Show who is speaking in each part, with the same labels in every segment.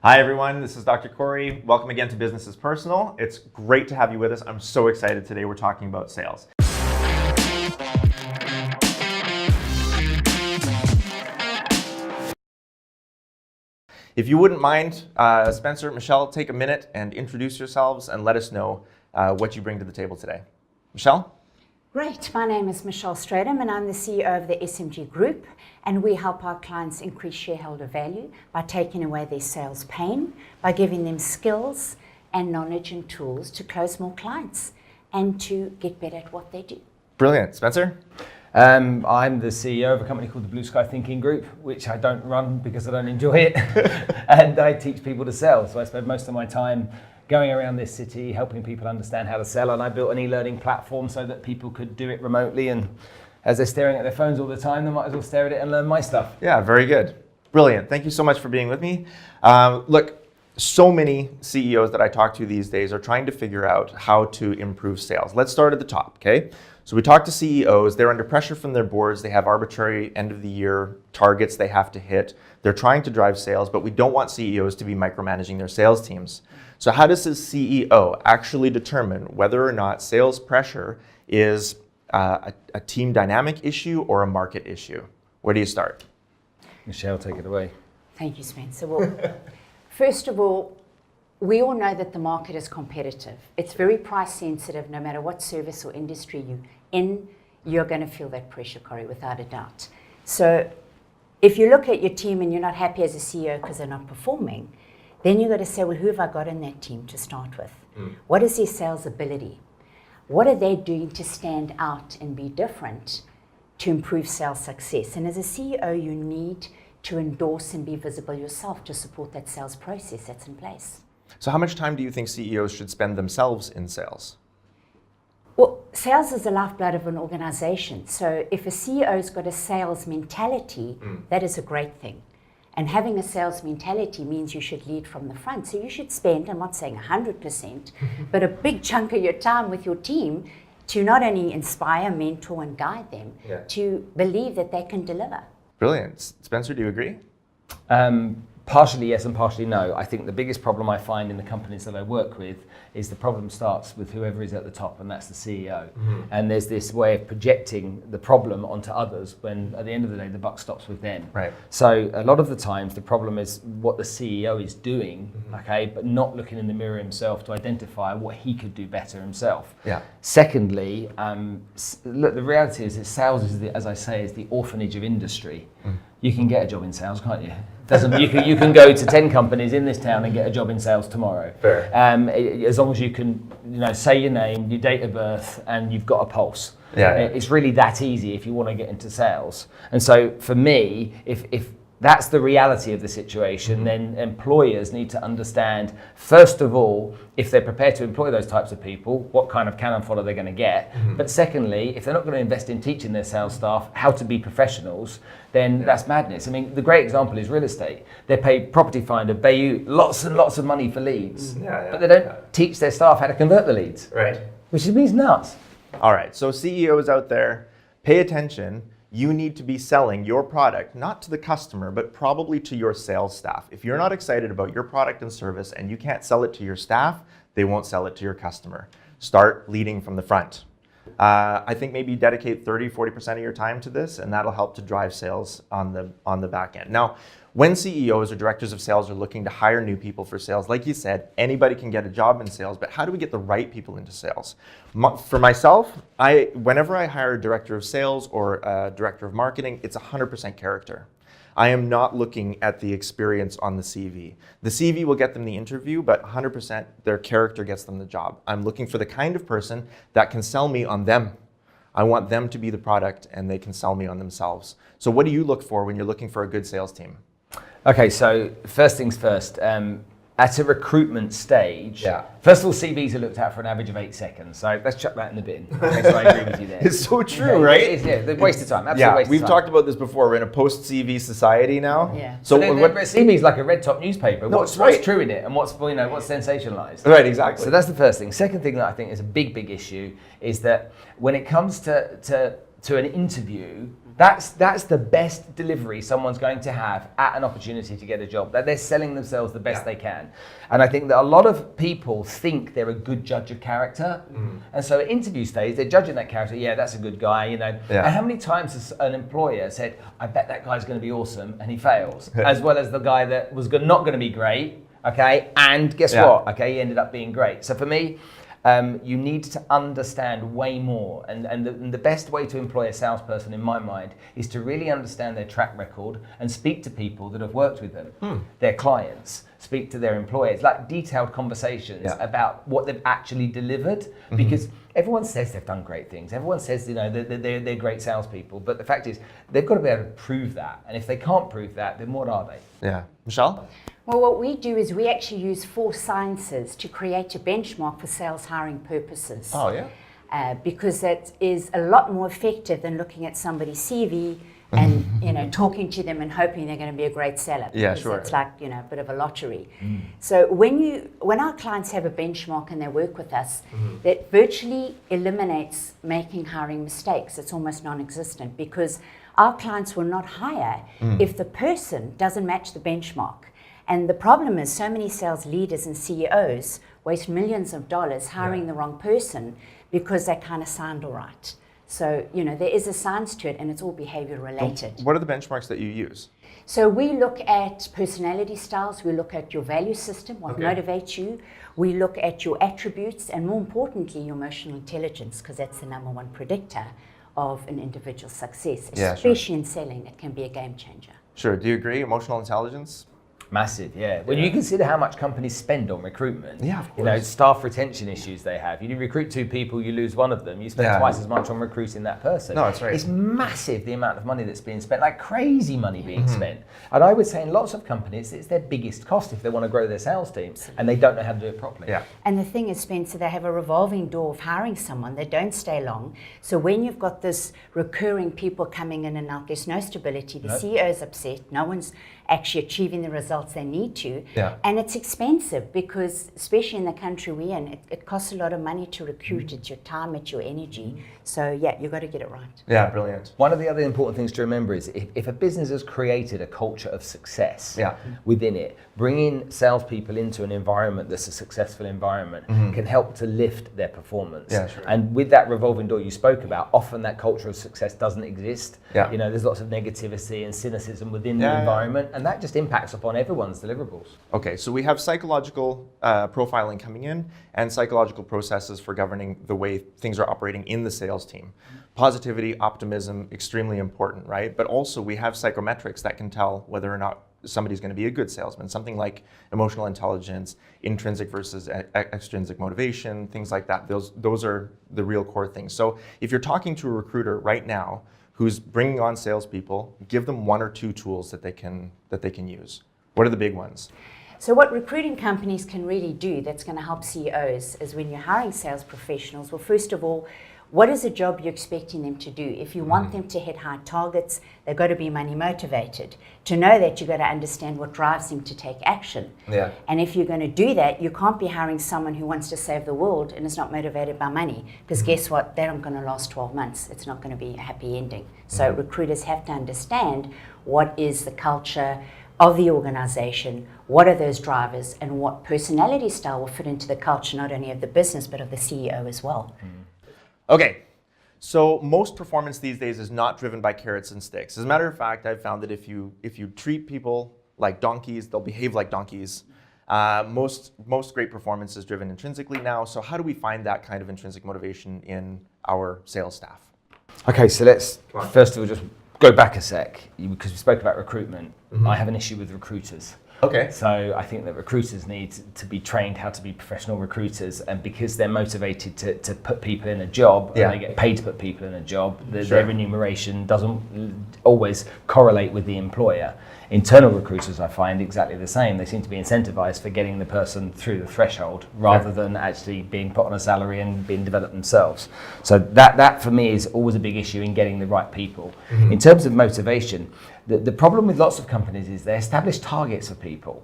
Speaker 1: Hi everyone, this is Dr. Corrie. Welcome again to Business is Personal. It's great to have you with us. I'm so excited today. We're talking about sales. If you wouldn't mind, Spencer, Michelle, take a minute and introduce yourselves and let us know what you bring to the table today. Michelle?
Speaker 2: Great. My name is Michelle Strydom and I'm the CEO of the SMG Group, and we help our clients increase shareholder value by taking away their sales pain, by giving them skills and knowledge and tools to close more clients and to get better at what they do.
Speaker 1: Brilliant. Spencer?
Speaker 3: I'm the CEO of a company called the Blue Sky Thinking Group, which I don't run because I don't enjoy it. And I teach people to sell. So I spend most of my time going around this city, helping people understand how to sell. And I built an e-learning platform so that people could do it remotely. And as they're staring at their phones all the time, they might as well stare at it and learn my stuff.
Speaker 1: Yeah, very good. Brilliant. Thank you so much for being with me. Look, so many CEOs that I talk to these days are trying to figure out how to improve sales. Let's start at the top, okay? So we talk to CEOs, they're under pressure from their boards, they have arbitrary end of the year targets they have to hit. They're trying to drive sales, but we don't want CEOs to be micromanaging their sales teams. So how does a CEO actually determine whether or not sales pressure is a team dynamic issue or a market issue? Where do you start?
Speaker 3: Michelle, take it away.
Speaker 2: Thank you, Spencer. Well, first of all, we all know that the market is competitive. It's very price sensitive. No matter what service or industry you're in, you're going to feel that pressure, Corrie, without a doubt. So if you look at your team and you're not happy as a CEO because they're not performing, then you've got to say, well, who have I got in that team to start with? What is their sales ability? What are they doing to stand out and be different to improve sales success? And as a CEO, you need to endorse and be visible yourself to support that sales process that's in place.
Speaker 1: So how much time do you think CEOs should spend themselves in sales?
Speaker 2: Well, sales is the lifeblood of an organization. So if a CEO's got a sales mentality, that is a great thing. And having a sales mentality means you should lead from the front. So you should spend, I'm not saying 100%, but a big chunk of your time with your team to not only inspire, mentor, and guide them, to believe that they can deliver.
Speaker 1: Brilliant. Spencer, do you agree?
Speaker 3: Partially yes and partially no. I think the biggest problem I find in the companies that I work with is the problem starts with whoever is at the top, and that's the CEO. And there's this way of projecting the problem onto others when at the end of the day the buck stops with them.
Speaker 1: Right.
Speaker 3: So a lot of the times the problem is what the CEO is doing, okay, but not looking in the mirror himself to identify what he could do better himself.
Speaker 1: Yeah.
Speaker 3: Secondly, look, the reality is that sales is, as I say, is the orphanage of industry. You can get a job in sales, can't you? You can go to 10 companies in this town and get a job in sales tomorrow.
Speaker 1: Fair.
Speaker 3: As long as you can, say your name, your date of birth, and you've got a pulse.
Speaker 1: Yeah.
Speaker 3: It's really that easy if you want to get into sales. And so for me, if that's the reality of the situation, then employers need to understand, first of all, if they're prepared to employ those types of people, what kind of cannon fodder they're going to get. But secondly, if they're not going to invest in teaching their sales staff how to be professionals, then that's madness. I mean, the great example is real estate. They pay Property Finder, Bayou, lots and lots of money for leads, but they don't teach their staff how to convert the leads,
Speaker 1: Right.
Speaker 3: which means nuts.
Speaker 1: All right, so CEOs out there, pay attention. You need to be selling your product, not to the customer, but probably to your sales staff. If you're not excited about your product and service and you can't sell it to your staff, they won't sell it to your customer. Start leading from the front. I think maybe dedicate 30-40% of your time to this, and that'll help to drive sales on the back end. Now, when CEOs or directors of sales are looking to hire new people for sales, like you said, anybody can get a job in sales, but how do we get the right people into sales? For myself, whenever I hire a director of sales or a director of marketing, it's 100% character. I am not looking at the experience on the CV. The CV will get them the interview, but 100% their character gets them the job. I'm looking for the kind of person that can sell me on them. I want them to be the product and they can sell me on themselves. So what do you look for when you're looking for a good sales team?
Speaker 3: Okay, so first things first, at a recruitment stage, first of all, CVs are looked at for an average of 8 seconds. So let's chuck that in the bin. Okay, so I agree with you there.
Speaker 1: It's so true, right?
Speaker 3: It is, yeah, waste of time, absolute waste of time.
Speaker 1: We've talked about this before. We're in a post-CV society now.
Speaker 2: Yeah.
Speaker 3: So CV is like a red top newspaper.
Speaker 1: No,
Speaker 3: what's true in it and what's sensationalized?
Speaker 1: Right, exactly.
Speaker 3: So that's the first thing. Second thing that I think is a big issue is that when it comes to an interview, That's the best delivery someone's going to have at an opportunity to get a job, that they're selling themselves the best they can. And I think that a lot of people think they're a good judge of character. And so at interview stage, they're judging that character. Yeah, that's a good guy, you know. And how many times has an employer said, I bet that guy's going to be awesome, and he fails, as well as the guy that was not going to be great, okay, and guess what? Okay, he ended up being great. So for me, you need to understand way more, and the best way to employ a salesperson, in my mind, is to really understand their track record and speak to people that have worked with them, their clients, speak to their employers, like detailed conversations about what they've actually delivered, because everyone says they've done great things. Everyone says, you know, they're great salespeople, but the fact is they've got to be able to prove that, and if they can't prove that, then what are they?
Speaker 1: Yeah. Michelle?
Speaker 2: Well, what we do is we actually use 4 sciences to create a benchmark for sales hiring purposes.
Speaker 1: Oh, yeah.
Speaker 2: Because that is a lot more effective than looking at somebody's CV and you know, talking to them and hoping they're going to be a great seller.
Speaker 1: Yeah,
Speaker 2: because
Speaker 1: sure.
Speaker 2: it's like, you know, a bit of a lottery. So when our clients have a benchmark and they work with us, that virtually eliminates making hiring mistakes. It's almost non-existent, because our clients will not hire if the person doesn't match the benchmark. And the problem is so many sales leaders and CEOs waste millions of dollars hiring the wrong person because they kind of sound all right. So, you know, there is a science to it, and it's all behavior related.
Speaker 1: What are the benchmarks that you use?
Speaker 2: So we look at personality styles, we look at your value system, what motivates you, we look at your attributes, and more importantly, your emotional intelligence, because that's the #1 predictor of an individual's success, especially in selling. It can be a game changer.
Speaker 1: Sure. Do you agree? Emotional intelligence?
Speaker 3: Massive, yeah. When you consider how much companies spend on recruitment,
Speaker 1: of course.
Speaker 3: you know, staff retention issues they have. You recruit 2 people, you lose one of them. You spend twice as much on recruiting that person.
Speaker 1: No, that's right.
Speaker 3: It's massive, the amount of money that's being spent, like crazy money being spent. And I would say in lots of companies, it's their biggest cost if they want to grow their sales team, and they don't know how to do it properly.
Speaker 1: Yeah.
Speaker 2: And the thing is, Spencer, they have a revolving door of hiring someone. They don't stay long. So when you've got this recurring people coming in and out, there's no stability. The CEO's upset. No one's actually achieving the results they need to. And it's expensive, because especially in the country we're in, it costs a lot of money to recruit. It's your time, it's your energy. So yeah, you've got to get it right.
Speaker 1: Yeah, brilliant.
Speaker 3: One of the other important things to remember is if a business has created a culture of success within it, bringing salespeople into an environment that's a successful environment can help to lift their performance.
Speaker 1: Yeah, sure.
Speaker 3: And with that revolving door you spoke about, often that culture of success doesn't exist.
Speaker 1: Yeah.
Speaker 3: You know, there's lots of negativity and cynicism within the environment, and that just impacts upon everyone's deliverables.
Speaker 1: Okay, so we have psychological profiling coming in, and psychological processes for governing the way things are operating in the sales team. Positivity, optimism, extremely important, right? But also we have psychometrics that can tell whether or not somebody's going to be a good salesman. Something like emotional intelligence, intrinsic versus extrinsic motivation, things like that. Those are the real core things. So if you're talking to a recruiter right now who's bringing on salespeople, give them 1 or 2 tools that they can use. What are the big ones?
Speaker 2: So what recruiting companies can really do that's going to help CEOs is, when you're hiring sales professionals, well, first of all, what is the job you're expecting them to do? If you want them to hit high targets, they've got to be money motivated. To know that, you've got to understand what drives them to take action.
Speaker 1: Yeah.
Speaker 2: And if you're going to do that, you can't be hiring someone who wants to save the world and is not motivated by money. Because guess what? They're not going to last 12 months. It's not going to be a happy ending. So recruiters have to understand what is the culture of the organization, what are those drivers, and what personality style will fit into the culture, not only of the business, but of the CEO as well.
Speaker 1: Okay, so most performance these days is not driven by carrots and sticks. As a matter of fact, I've found that if you treat people like donkeys, they'll behave like donkeys. Most great performance is driven intrinsically now. So how do we find that kind of intrinsic motivation in our sales staff?
Speaker 3: Okay, so let's first of all just go back a sec, because we spoke about recruitment. I have an issue with recruiters.
Speaker 1: Okay.
Speaker 3: So I think that recruiters need to be trained how to be professional recruiters, and because they're motivated to put people in a job, and they get paid to put people in a job, their remuneration doesn't always correlate with the employer. Internal recruiters, I find, exactly the same. They seem to be incentivized for getting the person through the threshold rather than actually being put on a salary and being developed themselves. So that for me is always a big issue in getting the right people. In terms of motivation, the problem with lots of companies is they establish targets for people.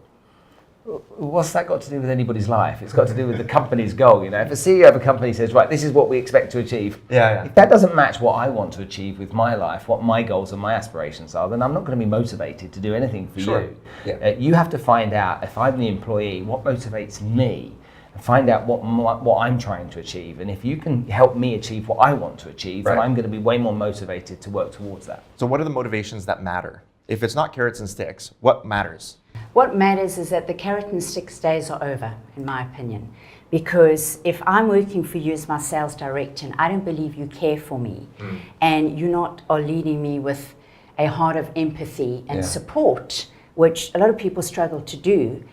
Speaker 3: What's that got to do with anybody's life? It's got to do with the company's goal. If a CEO of a company says, right, this is what we expect to achieve, if that doesn't match what I want to achieve with my life, what my goals and my aspirations are, then I'm not going to be motivated to do anything for you.
Speaker 1: Yeah.
Speaker 3: You have to find out, if I'm the employee, what motivates me, and find out what I'm trying to achieve. And if you can help me achieve what I want to achieve, then I'm going to be way more motivated to work towards that.
Speaker 1: So what are the motivations that matter? If it's not carrots and sticks, what matters?
Speaker 2: What matters is that the carrot and sticks days are over, in my opinion. Because if I'm working for you as my sales director and I don't believe you care for me, and you are leading me with a heart of empathy and support, which a lot of people struggle to do,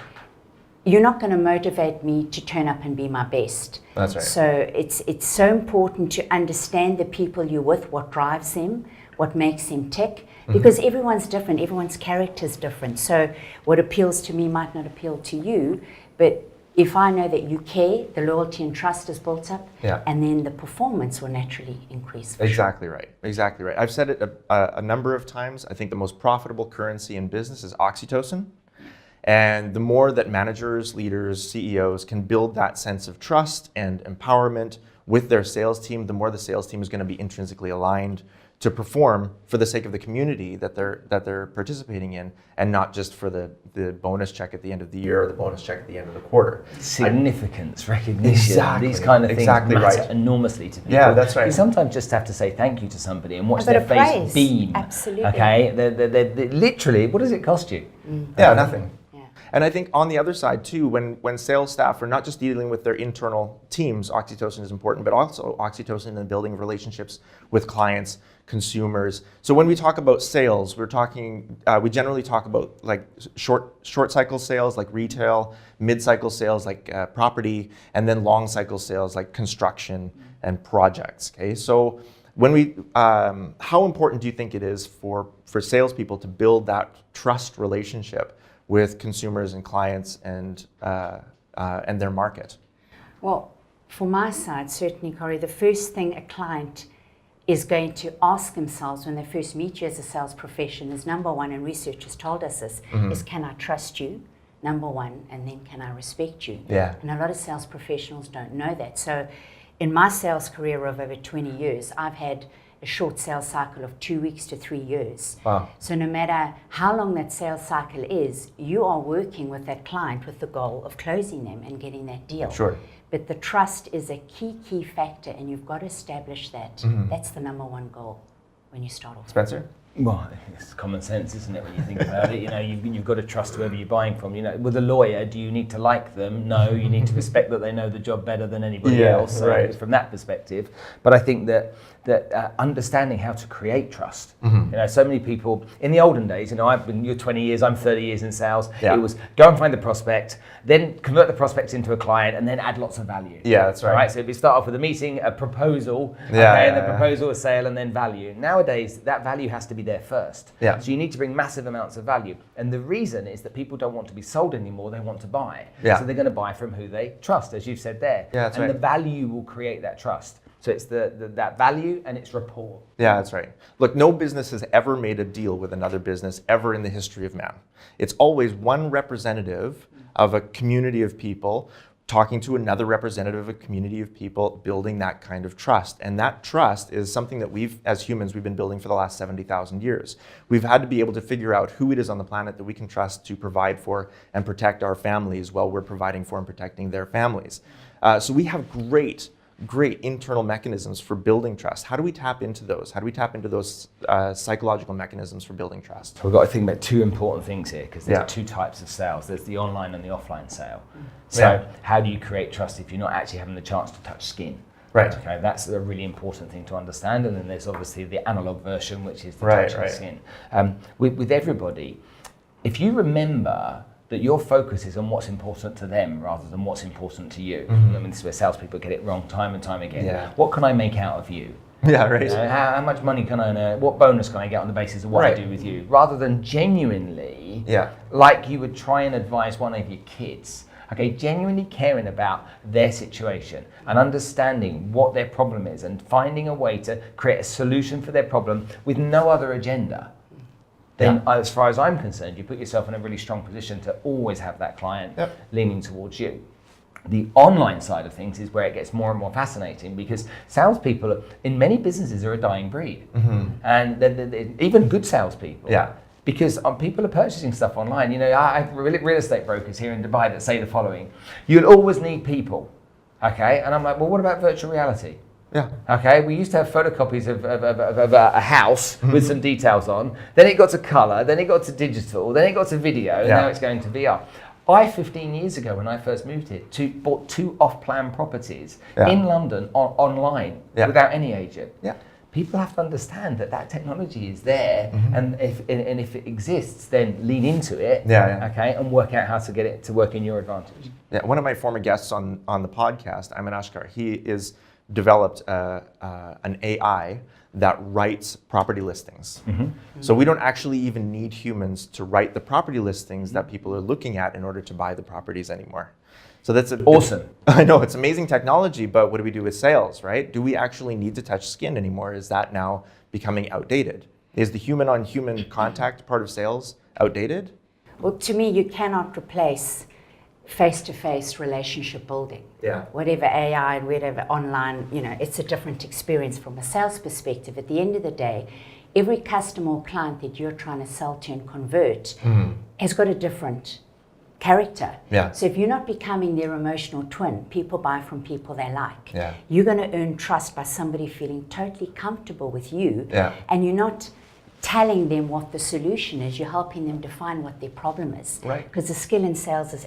Speaker 2: you're not going to motivate me to turn up and be my best.
Speaker 1: That's right.
Speaker 2: So it's so important to understand the people you're with, what drives them, what makes them tick, because everyone's different, everyone's character is different. So what appeals to me might not appeal to you, but if I know that you care, the loyalty and trust is built up, and then the performance will naturally increase.
Speaker 1: Exactly right. Exactly right. I've said it a number of times. I think the most profitable currency in business is oxytocin. And the more that managers, leaders, CEOs can build that sense of trust and empowerment with their sales team, the more the sales team is going to be intrinsically aligned to perform for the sake of the community that they're participating in, and not just for the bonus check at the end of the year or the bonus check at the end of the quarter.
Speaker 3: Significance, recognition, these kind of things matter enormously to people.
Speaker 1: Yeah, that's right.
Speaker 3: You sometimes just have to say thank you to somebody and watch
Speaker 2: A bit
Speaker 3: their
Speaker 2: of
Speaker 3: face
Speaker 2: praise.
Speaker 3: beam.
Speaker 2: Absolutely.
Speaker 3: Okay, they literally, what does it cost you?
Speaker 1: Yeah, nothing. And I think on the other side too, when sales staff are not just dealing with their internal teams, oxytocin is important, but also oxytocin in the building of relationships with clients, consumers. So when we talk about sales, we generally talk about like short cycle sales like retail, mid cycle sales like property, and then long cycle sales like construction and projects. Okay, so how important do you think it is for salespeople to build that trust relationship with consumers and clients and their market?
Speaker 2: Well, for my side, certainly, Corrie, the first thing a client is going to ask themselves when they first meet you as a sales profession is number one, and research has told us this, is can I trust you? Number one, and then can I respect you?
Speaker 1: Yeah.
Speaker 2: And a lot of sales professionals don't know that. So in my sales career of over 20 years, I've had a short sales cycle of 2 weeks to 3 years.
Speaker 1: Wow.
Speaker 2: So no matter how long that sales cycle is, you are working with that client with the goal of closing them and getting that deal.
Speaker 1: Sure.
Speaker 2: But the trust is a key factor, and you've got to establish that. That's the number one goal when you start off.
Speaker 1: Spencer?
Speaker 3: Well, it's common sense, isn't it, when you think about it? You've got to trust whoever you're buying from. With a lawyer, do you need to like them? No, you need to respect that they know the job better than anybody else. So
Speaker 1: right.
Speaker 3: From that perspective. But I think that understanding how to create trust. So many people in the olden days, you're 20 years, I'm 30 years in sales.
Speaker 1: Yeah.
Speaker 3: It was go and find the prospect, then convert the prospect into a client, and then add lots of value.
Speaker 1: Yeah, that's right.
Speaker 3: All right. So if you start off with a meeting, a proposal, and the proposal, a sale, and then value. Nowadays, that value has to be there first.
Speaker 1: Yeah.
Speaker 3: So you need to bring massive amounts of value. And the reason is that people don't want to be sold anymore, they want to buy.
Speaker 1: Yeah.
Speaker 3: So they're going to buy from who they trust, as you've said there.
Speaker 1: Yeah, that's right.
Speaker 3: And the value will create that trust. So it's that value and it's rapport.
Speaker 1: Yeah, that's right. Look, no business has ever made a deal with another business ever in the history of man. It's always one representative of a community of people talking to another representative of a community of people, building that kind of trust. And that trust is something that as humans, we've been building for the last 70,000 years. We've had to be able to figure out who it is on the planet that we can trust to provide for and protect our families while we're providing for and protecting their families. So we have great internal mechanisms for building trust. How do we tap into those? How do we tap into those psychological mechanisms for building trust?
Speaker 3: So we've got to think about two important things here, because there's two types of sales. There's the online and the offline sale. So how do you create trust if you're not actually having the chance to touch skin?
Speaker 1: Right.
Speaker 3: Okay, that's a really important thing to understand. And then there's obviously the analog version, which is the touching skin. With everybody, if you remember that your focus is on what's important to them rather than what's important to you. I mean, this is where salespeople get it wrong time and time again. Yeah. What can I make out of you?
Speaker 1: Yeah, right.
Speaker 3: How much money can I earn? What bonus can I get on the basis of what I do with you? Rather than genuinely, like you would try and advise one of your kids, genuinely caring about their situation and understanding what their problem is and finding a way to create a solution for their problem with no other agenda. then as far as I'm concerned, you put yourself in a really strong position to always have that client leaning towards you. The online side of things is where it gets more and more fascinating, because salespeople in many businesses are a dying breed, and they're even good salespeople. Because people are purchasing stuff online. You know, I have real estate brokers here in Dubai that say the following: you'll always need people, okay? And I'm like, well, what about virtual reality? Okay, we used to have photocopies of a house with some details on. Then it got to color. Then it got to digital. Then it got to video. And now it's going to VR. 15 years ago, when I first moved here, bought 2 off-plan properties in London online without any agent. People have to understand that technology is there, and if it exists, then lean into it. Okay, and work out how to get it to work in your advantage.
Speaker 1: One of my former guests on the podcast, Ayman Ashkar, he is developed an AI that writes property listings. So we don't actually even need humans to write the property listings that people are looking at in order to buy the properties anymore. So that's
Speaker 3: awesome.
Speaker 1: I know, it's amazing technology, but what do we do with sales, right? Do we actually need to touch skin anymore? Is that now becoming outdated? Is the human-on-human contact part of sales outdated?
Speaker 2: Well, to me, you cannot replace face-to-face relationship building. Whatever AI and whatever online, you know, it's a different experience from a sales perspective. At the end of the day, every customer or client that you're trying to sell to and convert has got a different character. So if you're not becoming their emotional twin, people buy from people they like. You're going to earn trust by somebody feeling totally comfortable with you, and you're not telling them what the solution is. You're helping them define what their problem is. Because the skill in sales is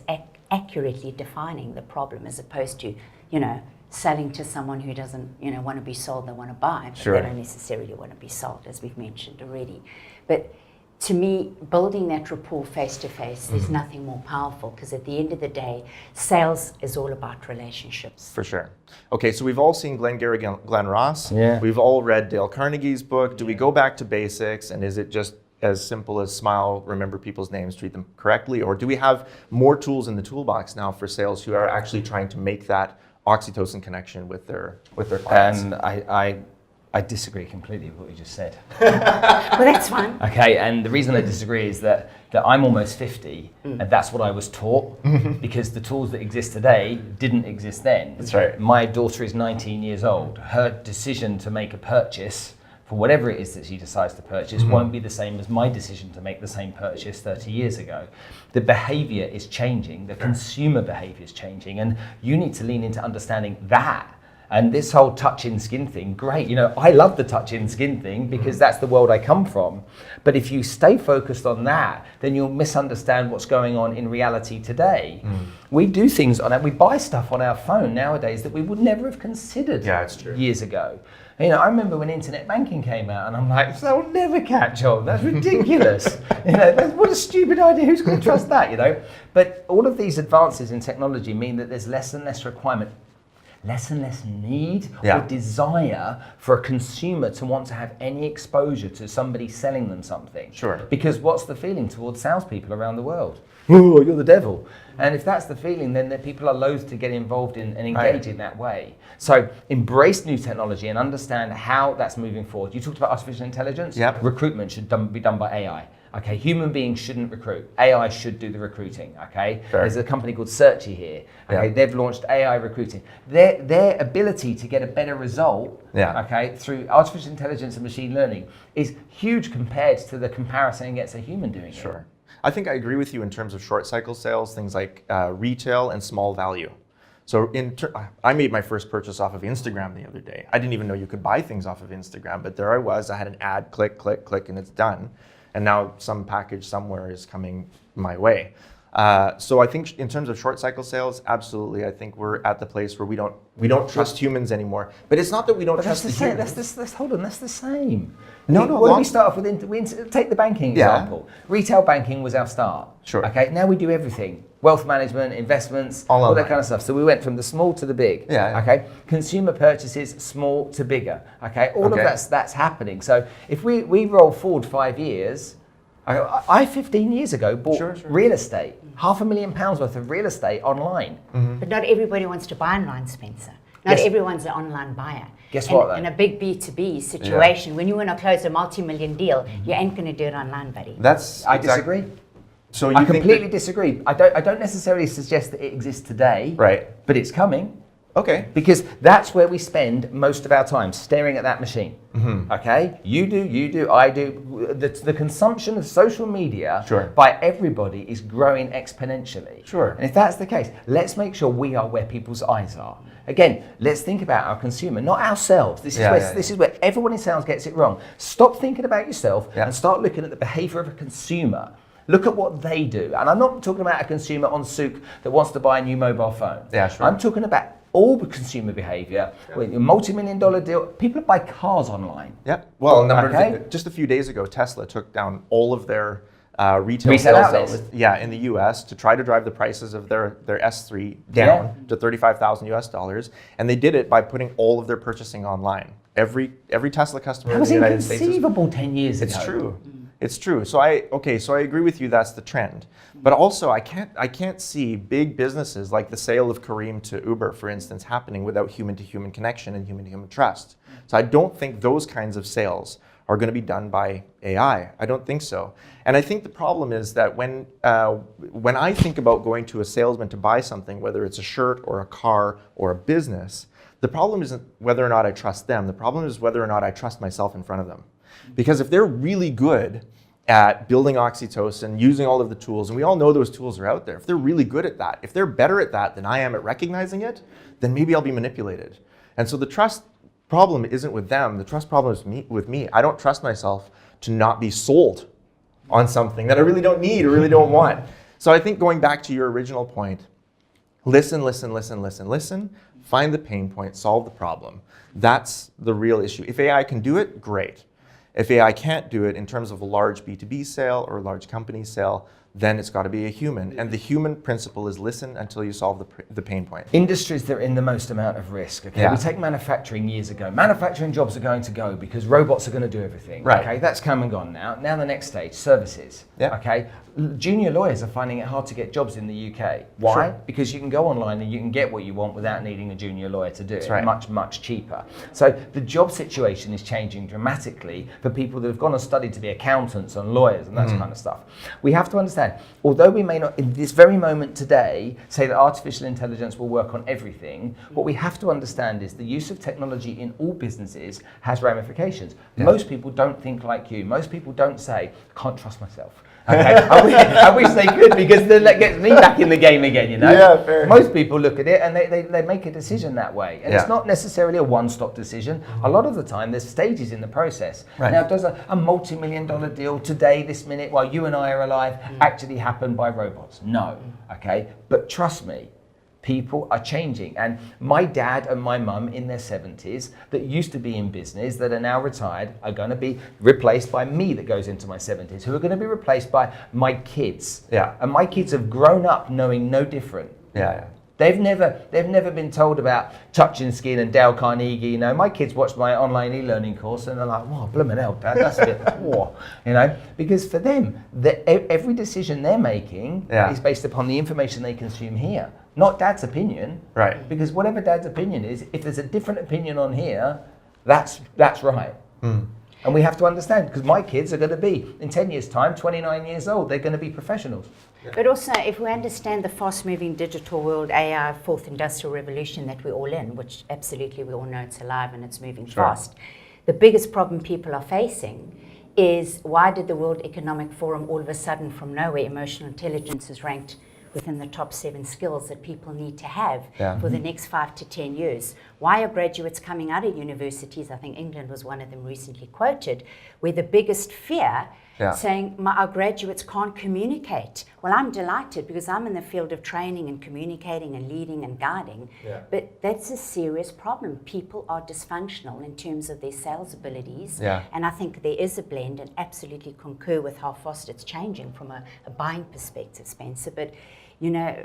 Speaker 2: accurately defining the problem, as opposed to, you know, selling to someone who doesn't, you know, want to be sold, they want to buy, but they don't necessarily want to be sold, as we've mentioned already. But to me, building that rapport face to face, there's nothing more powerful, because at the end of the day, sales is all about relationships.
Speaker 1: For sure. Okay, so we've all seen Glengarry Glen Ross. We've all read Dale Carnegie's book. Do we go back to basics, and is it just as simple as smile, remember people's names, treat them correctly? Or do we have more tools in the toolbox now for sales who are actually trying to make that oxytocin connection with their clients?
Speaker 3: And I disagree completely with what you just said.
Speaker 2: Well, that's fine.
Speaker 3: Okay, and the reason I disagree is that I'm almost 50, and that's what I was taught, because the tools that exist today didn't exist then.
Speaker 1: That's right.
Speaker 3: My daughter is 19 years old. Her decision to make a purchase, for whatever it is that she decides to purchase, won't be the same as my decision to make the same purchase 30 years ago. The behavior is changing, the consumer behavior is changing, and you need to lean into understanding that. And this whole touch-in-skin thing, great. You know, I love the touch-in-skin thing because that's the world I come from. But if you stay focused on that, then you'll misunderstand what's going on in reality today. We do things on that. We buy stuff on our phone nowadays that we would never have considered years ago. You know, I remember when internet banking came out, and I'm like, they'll never catch on. That's ridiculous. You know, what a stupid idea. Who's going to trust that? You know, but all of these advances in technology mean that there's less and less requirement, less and less need or desire for a consumer to want to have any exposure to somebody selling them something. Because what's the feeling towards salespeople around the world? Oh, you're the devil. And if that's the feeling, then people are loath to get involved in and engage in that way. So embrace new technology and understand how that's moving forward. You talked about artificial intelligence. Recruitment should be done by AI. Okay, human beings shouldn't recruit. AI should do the recruiting. Okay, there's a company called Searchy here. Okay, they've launched AI recruiting. Their ability to get a better result, okay, through artificial intelligence and machine learning is huge compared to the comparison against a human doing it.
Speaker 1: I think I agree with you in terms of short cycle sales, things like retail and small value. So I made my first purchase off of Instagram the other day. I didn't even know you could buy things off of Instagram, but there I was. I had an ad, click, click, click, and it's done. And now some package somewhere is coming my way. So I think in terms of short cycle sales, absolutely. I think we're at the place where we don't trust humans anymore. But it's not that we don't trust the humans.
Speaker 3: Hold on, that's the same.
Speaker 1: No.
Speaker 3: What did we start off with? Take the banking example. Retail banking was our start. Okay, now we do everything. Wealth management, investments, all that kind of stuff. So we went from the small to the big. Okay, consumer purchases, small to bigger. Okay, all of that's happening. So if we roll forward 5 years, I 15 years ago bought real estate, £500,000 worth of real estate online.
Speaker 2: But not everybody wants to buy online, Spencer. Not
Speaker 3: Yes.
Speaker 2: everyone's an online buyer.
Speaker 3: Guess
Speaker 2: And
Speaker 3: what, though?
Speaker 2: in a big B2B situation, when you want to close a multi-million deal, you ain't going to do it online, buddy.
Speaker 1: That's
Speaker 3: I disagree.
Speaker 1: So you
Speaker 3: I
Speaker 1: think
Speaker 3: completely disagree. I don't necessarily suggest that it exists today,
Speaker 1: Right.
Speaker 3: but it's coming.
Speaker 1: Okay.
Speaker 3: Because that's where we spend most of our time, staring at that machine. Okay? You do, I do. The consumption of social media
Speaker 1: Sure.
Speaker 3: by everybody is growing exponentially.
Speaker 1: Sure.
Speaker 3: And if that's the case, let's make sure we are where people's eyes are. Again, let's think about our consumer, not ourselves. This is where everyone in sales gets it wrong. Stop thinking about yourself and start looking at the behavior of a consumer. Look at what they do. And I'm not talking about a consumer on Souk that wants to buy a new mobile phone.
Speaker 1: Yeah, sure.
Speaker 3: I'm talking about all the consumer behavior. With a multi-million-dollar deal, people buy cars online.
Speaker 1: Yeah. Well,
Speaker 3: Okay.
Speaker 1: just a few days ago, Tesla took down all of their retail
Speaker 3: Resale
Speaker 1: sales
Speaker 3: outlets.
Speaker 1: in the U.S. to try to drive the prices of their S3 down to $35,000, and they did it by putting all of their purchasing online. Every Tesla customer
Speaker 3: That
Speaker 1: in
Speaker 3: was
Speaker 1: the United States.
Speaker 3: inconceivable 10 years ago.
Speaker 1: It's true. It's true. So I agree with you. That's the trend. But also, I can't see big businesses like the sale of Kareem to Uber, for instance, happening without human-to-human connection and human-to-human trust. So I don't think those kinds of sales are going to be done by AI. I don't think so. And I think the problem is that when I think about going to a salesman to buy something, whether it's a shirt or a car or a business, the problem isn't whether or not I trust them. The problem is whether or not I trust myself in front of them. Because if they're really good at building oxytocin, using all of the tools, and we all know those tools are out there, if they're really good at that, if they're better at that than I am at recognizing it, then maybe I'll be manipulated. And so the trust problem isn't with them, the trust problem is with me. I don't trust myself to not be sold on something that I really don't need or really don't want. So I think going back to your original point, listen, find the pain point, solve the problem. That's the real issue. If AI can do it, great. If AI can't do it in terms of a large B2B sale or a large company sale, then it's got to be a human. And the human principle is listen until you solve the pain point.
Speaker 3: Industries that are in the most amount of risk. Okay,
Speaker 1: Yeah.
Speaker 3: we take manufacturing years ago. Manufacturing jobs are going to go because robots are going to do everything.
Speaker 1: Right.
Speaker 3: Okay, that's come and gone now. Now the next stage, services.
Speaker 1: Yeah.
Speaker 3: Okay, junior lawyers are finding it hard to get jobs in the UK. Why?
Speaker 1: Sure.
Speaker 3: Because you can go online and you can get what you want without needing a junior lawyer to do it.
Speaker 1: right.
Speaker 3: Much cheaper. So the job situation is changing dramatically for people that have gone and studied to be accountants and lawyers and that kind of stuff. We have to understand, although we may not in this very moment today say that artificial intelligence will work on everything, what we have to understand is the use of technology in all businesses has ramifications.
Speaker 1: Yeah.
Speaker 3: Most people don't think like you. Most people don't say, can't trust myself. Okay. I wish they could, because then that gets me back in the game again, you know?
Speaker 1: Yeah, fair.
Speaker 3: Most people look at it and they make a decision that way. And it's
Speaker 1: Yeah.
Speaker 3: not necessarily a one-stop decision. A lot of the time, there's stages in the process.
Speaker 1: Right.
Speaker 3: Now, does a multi-million-dollar deal today, this minute, while you and I are alive, actually happen by robots? No, okay? But trust me, people are changing. And my dad and my mum in their 70s that used to be in business, that are now retired, are going to be replaced by me that goes into my 70s, who are going to be replaced by my kids.
Speaker 1: Yeah.
Speaker 3: And my kids have grown up knowing no different.
Speaker 1: Yeah.
Speaker 3: They've never been told about touching skin and Dale Carnegie. You know, my kids watch my online e-learning course and they're like, "Whoa, blooming hell, Dad, that's a bit whoa," you know, because for them, every decision they're making is based upon the information they consume here, not Dad's opinion.
Speaker 1: Right.
Speaker 3: Because whatever Dad's opinion is, if there's a different opinion on here, that's right. And we have to understand, because my kids are going to be, in 10 years' time, 29 years old, they're going to be professionals.
Speaker 2: But also, if we understand the fast-moving digital world, AI, fourth industrial revolution that we're all in, which absolutely we all know it's alive and it's moving fast, the biggest problem people are facing is, why did the World Economic Forum all of a sudden from nowhere, emotional intelligence is ranked within the top 7 skills that people need to have for the next 5 to 10 years. Why are graduates coming out of universities, I think England was one of them recently quoted, where the biggest fear saying our graduates can't communicate. Well, I'm delighted because I'm in the field of training and communicating and leading and guiding, but that's a serious problem. People are dysfunctional in terms of their sales abilities, and I think there is a blend, and absolutely concur with how fast it's changing from a buying perspective, Spencer, but you know,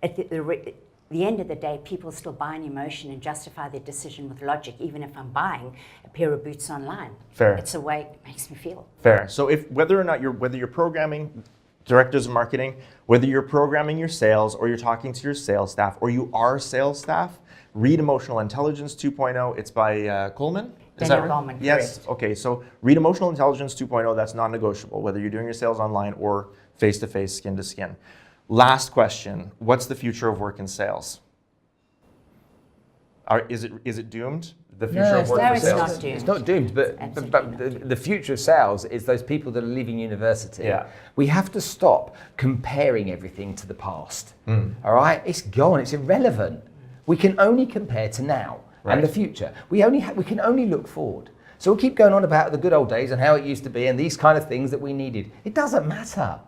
Speaker 2: at the end of the day, people still buy an emotion and justify their decision with logic, even if I'm buying a pair of boots online.
Speaker 1: Fair.
Speaker 2: It's the way it makes me feel.
Speaker 1: Fair. So if whether you're programming directors of marketing, whether you're programming your sales or you're talking to your sales staff or you are sales staff, read Emotional Intelligence 2.0. It's by Coleman. Is that right?
Speaker 2: Coleman,
Speaker 1: yes.
Speaker 2: correct.
Speaker 1: Okay, so read Emotional Intelligence 2.0. That's non-negotiable, whether you're doing your sales online or face-to-face, skin-to-skin. Last question. What's the future of work in sales? Is it doomed? The future of work
Speaker 2: no,
Speaker 1: in
Speaker 2: it's
Speaker 1: sales?
Speaker 2: not doomed.
Speaker 3: It's not doomed, but
Speaker 2: Absolutely
Speaker 3: the future of sales is those people that are leaving university.
Speaker 1: Yeah.
Speaker 3: We have to stop comparing everything to the past. All right? It's gone. It's irrelevant. We can only compare to now and the future. We can only look forward. So we'll keep going on about the good old days and how it used to be and these kind of things that we needed. It doesn't matter.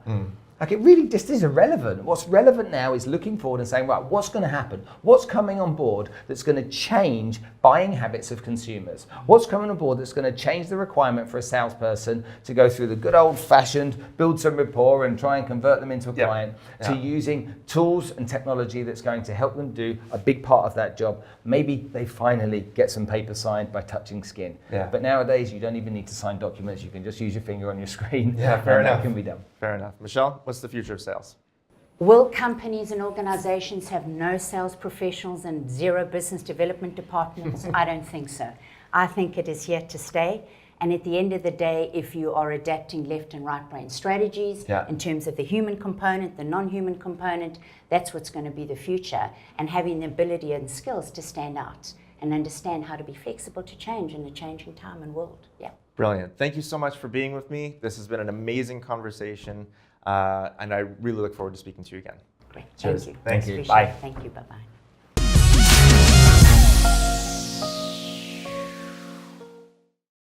Speaker 3: Like, it really just is irrelevant. What's relevant now is looking forward and saying, right, what's going to happen? What's coming on board that's going to change buying habits of consumers? What's coming on board that's going to change the requirement for a salesperson to go through the good old-fashioned build some rapport and try and convert them into a client to using tools and technology that's going to help them do a big part of that job. Maybe they finally get some paper signed by touching skin. But nowadays, you don't even need to sign documents. You can just use your finger on your screen.
Speaker 1: Fair enough.
Speaker 3: That can be done.
Speaker 1: Fair enough. Michelle, what's the future of sales?
Speaker 2: Will companies and organizations have no sales professionals and zero business development departments? I don't think so. I think it is here to stay. And at the end of the day, if you are adapting left and right brain strategies in terms of the human component, the non-human component, that's what's going to be the future. And having the ability and skills to stand out and understand how to be flexible to change in a changing time and world. Yeah.
Speaker 1: Brilliant. Thank you so much for being with me. This has been an amazing conversation, and I really look forward to speaking to you again.
Speaker 2: Great.
Speaker 1: Cheers.
Speaker 2: Thank you.
Speaker 1: Thank you.
Speaker 2: Appreciate
Speaker 1: Bye.
Speaker 2: it. Thank you. Bye-bye.